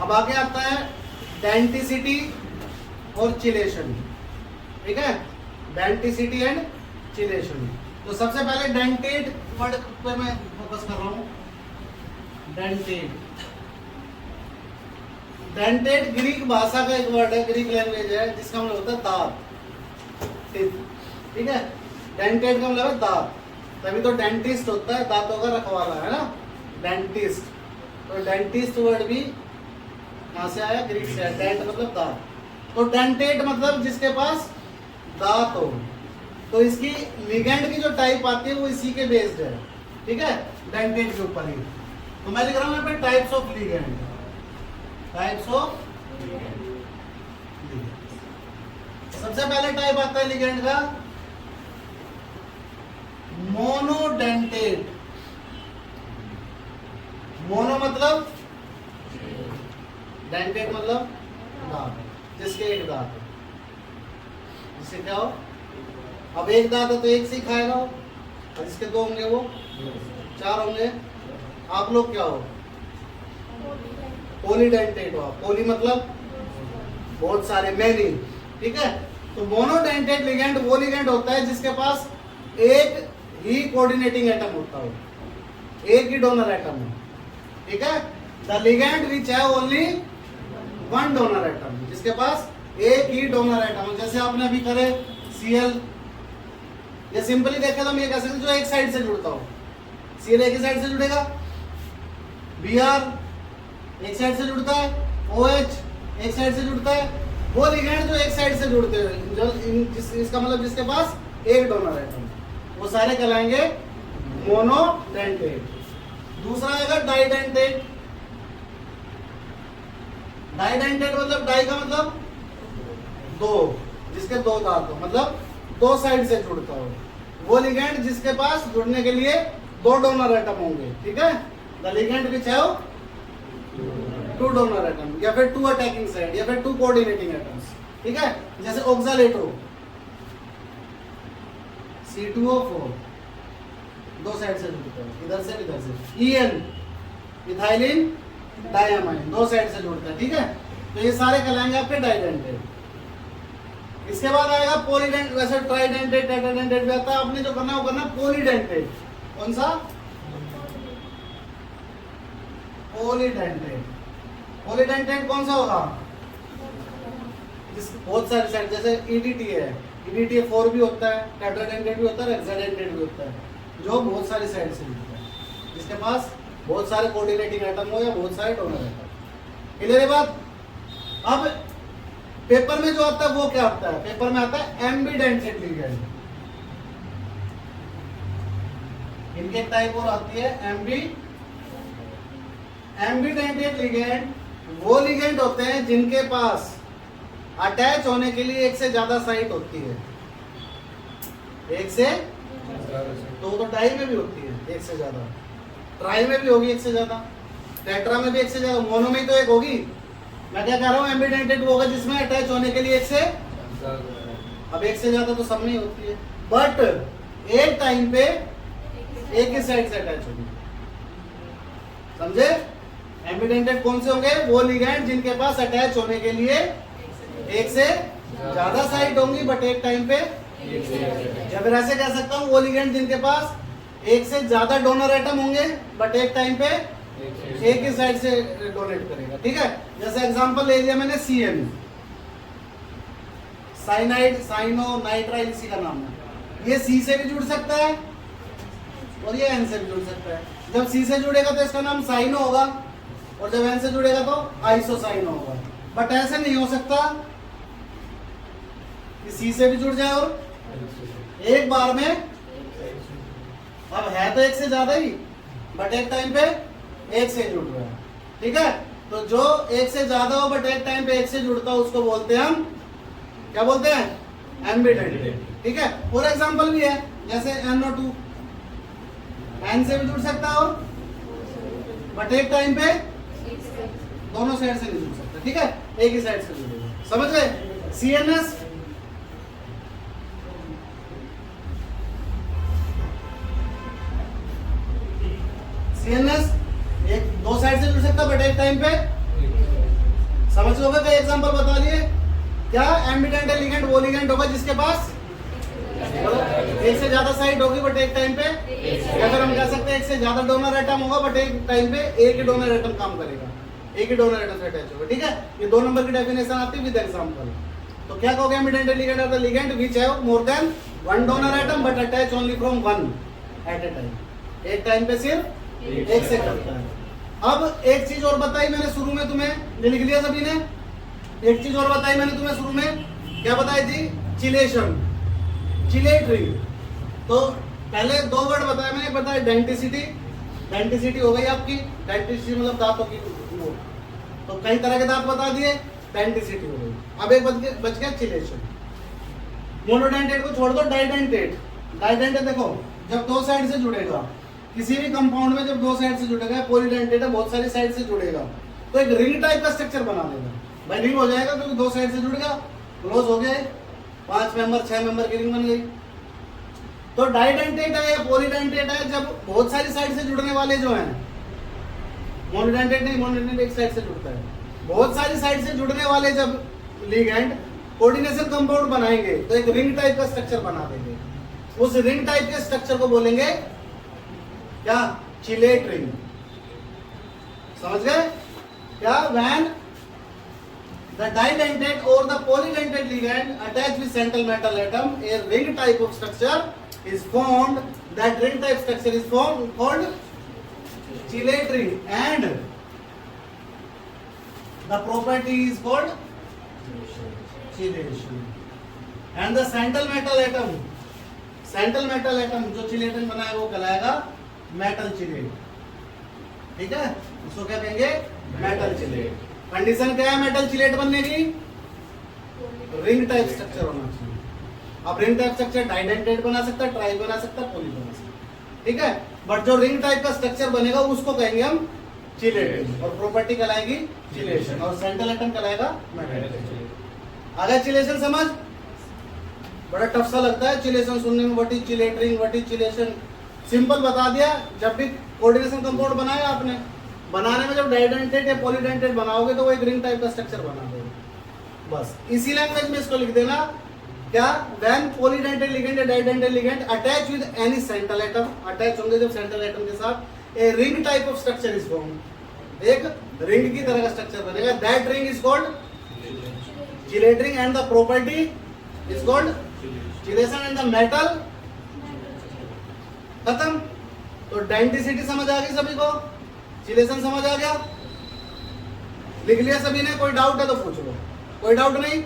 अब आगे आता है डेंटिसिटी और चिलेशन, ठीक है, डेंटिसिटी एंड चिलेशन। तो सबसे पहले डेंटेट वर्ड पे मैं फोकस कर रहा हूं। डेंटेट, डेंटेट ग्रीक भाषा का एक वर्ड है, ग्रीक लैंग्वेज है, जिसका मतलब होता है दांत, ठीक है। डेंटेट का मतलब है दांत, तभी तो डेंटिस्ट होता है, दांतों का रखवाला, है ना, डेंटिस्ट। तो डेंटिस्ट वर्ड भी कहां से आया? ग्रीक से। डेंट मतलब दांत, तो डेंटेट मतलब जिसके पास दांत हो। तो इसकी लिगेंड की जो टाइप आती है वो इसी के बेस्ड है, ठीक है, डेंटेट के ऊपर ही। तो मैं लिख रहा हूं यहाँ पे types of ligand, types of ligand. सबसे पहले टाइप आता है लिगेंड का मोनोडेंटेट। मोनो मतलब, डेंटेट मतलब दांत, जिसके एक दांत है। जिससे क्या हो? अब एक दांत है तो एक से ही खाएगा वो, और जिसके दो होंगे वो चार होंगे। आप लोग क्या हो? पॉलीडेंटेट हो। पॉली मतलब बहुत सारे, मैनी, ठीक है। तो मोनोडेंटेट लिगेंड वो लिगेंड होता है जिसके पास एक ही कोऑर्डिनेटिंग एटम होता हो, एक ही डोनर एटम है, ठीक है। द लिगेंड विच है ओनली वन डोनर एटम, जिसके पास एक ही डोनर एटम। जैसे आपने अभी करे Cl, या सिंपली देखे तो हम ये कह सकते जो एक साइड से जुड़ता हो। Cl एक ही साइड से जुड़ेगा, Br एक साइड से जुड़ता है, OH एक साइड से जुड़ता है। वो लिगेंड जो एक साइड से जुड़ते हैं, जो इसका मतलब जिसके पास एक डोनर एटम, वो सारे कहलाएंगे मोनोडेंटेट। दूसरा आएगा डाइडेंटेट। डाइडेंटेट मतलब डाई का मतलब दो, जिसके दो दांत हो, मतलब दो साइड से जुड़ता हो। वो लिगेंड जिसके पास जुड़ने के लिए दो डोनर एटम होंगे, ठीक है। द लिगेंड विच है टू डोनर एटम, या फिर टू अटैकिंग साइड, या फिर टू कोऑर्डिनेटिंग एटम्स, ठीक है। जैसे ऑक्सालेट हो, C2O4 दो साइड से जुड़ता है, इधर से इधर से। EN इथाइलिन डायमाइन दो साइड से जुड़ता है, ठीक है। तो ये सारे कहलाएंगे आपके डाइडेंटेट। इसके बाद आएगा पॉलीडेंट, वैसे ट्राइडेंटेट, टेट्राडेंटेट भी आता है। आपने जो करना है वो करना पॉलीडेंटेट। कौन सा? पॉलीडेंटेट। पॉलीडेंटेट कौन सा होगा? बहुत सारे साइड, जैसे EDT है, EDT 4 भी होता है, टेट्राडेंटेट भी होता है, हेक्साडेंटेट भी होता है, जो बहुत सारी साइड से जुड़ता है, जिसके पास बहुत सारे कोऑर्डिनेटिंग एटम हो या बहुत सारे डोनर एटम। क्लियर है बात? अब पेपर में जो आता है वो क्या आता है? पेपर में आता है एम्बीडेंटेट लिगेंड। इनके टाइप और आती है एम्बीडेंटेट लिगेंड वो लिगेंड होते हैं जिनके पास अटैच होने के लिए एक से ज्यादा साइट होती है। एक से तो डाई में भी होती है एक से ज्यादा, ट्राई में भी होगी एक से ज्यादा, टेट्रा में भी एक से ज्यादा, मोनो में तो एक होगी। मैं क्या कह रहा हूँ, एम्बीडेंटेट वो होगा जिसमें अटैच होने के लिए एक से, अब एक से ज्यादा तो सब में ही होती है, बट एक टाइम पे एक ही साइड से अटैच होगी। समझे? एम्बीडेंटेट कौन से होंगे? वो लिगेंड जिनके पास अटैच होने के लिए एक से ज्यादा साइट होंगी बट एक टाइम पे, या फिर ऐसे कह सकता हूँ वो लिगेंड जिनके पास एक से ज्यादा डोनर एटम होंगे बट एक टाइम पे एक ही साइड से डोनेट करेगा, ठीक है। जैसे एग्जांपल ले लिया मैंने CN, साइनाइड, साइनो नाइट्राइल, इसी का नाम है। ये C से भी जुड़ सकता है और ये N से भी जुड़ सकता है। जब C से जुड़ेगा तो इसका नाम साइनो होगा, और जब N से जुड़ेगा तो आइसोसाइनो होगा। बट ऐसे नहीं हो सकता कि C से भी जुड़ जाए और एक बार में, अब है तो एक से ज्यादा ही बट एक टाइम पे एक से जुड़ रहा है, ठीक है। तो जो एक से ज्यादा हो बट एक टाइम पे एक से जुड़ता हो उसको बोलते हैं हम, क्या बोलते हैं? एम्बीडेंटेट, ठीक है। और एग्जांपल भी है, जैसे NO2 N से भी जुड़ सकता है और बट एक टाइम पे दोनों साइड से नहीं जुड़ सकता, ठीक है, एक ही साइड से जुड़ेगा। समझ गए? CNS एक दो साइड से जुड़ सकता बट एक टाइम पे समझ लोगे? कई एग्जांपल बता दिए। क्या एम्बिडेंट लिगेंड वो लिगेंड होगा जिसके पास एक से ज्यादा साइट होगी बट एक टाइम पे, या फिर हम कह सकते हैं एक से ज्यादा डोनर एटम होगा बट एक टाइम पे एक ही डोनर एटम काम करेगा, एक ही डोनर एटम से अटैच होगा। ठीक है, ये 2 नंबर की डेफिनेशन आती है विद एग्जांपल। तो क्या कहोगे? Ambidentate ligand are the ligand which have more than one donor atom but attach only from one at a time, एक टाइम पे सिर्फ एक से करता है। अब एक चीज और बताई मैंने शुरू में तुम्हें, ये लिख लिया सभी ने? एक चीज और बताई मैंने तुम्हें शुरू में, क्या बताई थी? Chelation, chelate ring. तो पहले 2 वर्ड बताया मैंने, बताया डेंटिसिटी, डेंटिसिटी हो गई आपकी, डेंटिसिटी मतलब दांतों की वो, तो कई तरह के दांत बता दिए, डेंटिसिटी हो गई। अब एक बच गया चिलेशन। मोनोडेंटेट को छोड़ दो, डाइडेंटेट। डाइडेंटेट देखो जब 2 साइड से जुड़ेगा, किसी भी कंपाउंड में जब 2 साइड से जुड़ेगा, पॉलीडेंटेट है बहुत सारी साइड से जुड़ेगा, तो एक रिंग टाइप का स्ट्रक्चर बना देगा। भाई रिंग हो जाएगा क्योंकि 2 साइड से जुड़ गया, क्लोज हो गए, 5 मेंबर 6 मेंबर की रिंग बन गई। तो डाइडेंटेट है या पॉलीडेंटेट है जब बहुत सारी साइड से जुड़ने वाले जो हैं, मोनोडेंटेट नहीं, मोनोडेंटेट एक साइड से जुड़ता है। बहुत सारी साइड से जुड़ने वाले जब लिगेंड कोऑर्डिनेशन कंपाउंड बनाएंगे तो एक रिंग टाइप का स्ट्रक्चर बना देंगे। उस रिंग टाइप के स्ट्रक्चर को बोलेंगे क्या? Chelate ring. समझ गए क्या? When the didentate or the polydentate ligand attached with central metal atom, a ring type of structure is formed. That ring type structure is formed called chilate ring, and the property is called chilation. And the central metal atom, central metal atom जो chilate ring बनाएगा वो कहलाएगा metal chilate। ठीक है, उसको क्या कहेंगे? metal chilate। Condition क्या है मेटल चिलेट बनने की? रिंग टाइप स्ट्रक्चर होना चाहिए। अब रिंग टाइप स्ट्रक्चर डाइडेंटेट बना सकता है, ट्राई बना सकता है, पॉली बना सकता है। ठीक है, बट जो रिंग टाइप का स्ट्रक्चर बनेगा उसको कहेंगे हम चिलेट, और प्रॉपर्टी कहलाएगी चिलेशन, और सेंट्रल एटम कहलाएगा मेटल। आगे चिलेशन समझ? बड़ा टफ सा लगता है चिलेशन सुनने में। What is chelate ring, what is chelation? Simple बता दिया। जब भी कोऑर्डिनेशन कंपाउंड बनाया आपने, बनाने में जब डाइडेंटेट या पॉलीडेंटेट बनाओगे तो वो एक रिंग टाइप का स्ट्रक्चर बना देगा। बस इसी लैंग्वेज में इसको लिख देना। क्या? व्हेन पॉलीडेंटेट लिगेंड या डाइडेंटेट ligand attach with any central atom, attach होंगे जब सेंट्रल एटम के साथ, a ring type of structure is formed, एक रिंग की तरह का स्ट्रक्चर बनेगा। That ring is called chelate ring and the property is called chelation and the metal. खत्म। तो डेंटिसिटी समझ आ गई सभी को? चिलेशन समझ आ गया? लिख लिया सभी ने? कोई डाउट है तो पूछ लो। कोई डाउट नहीं?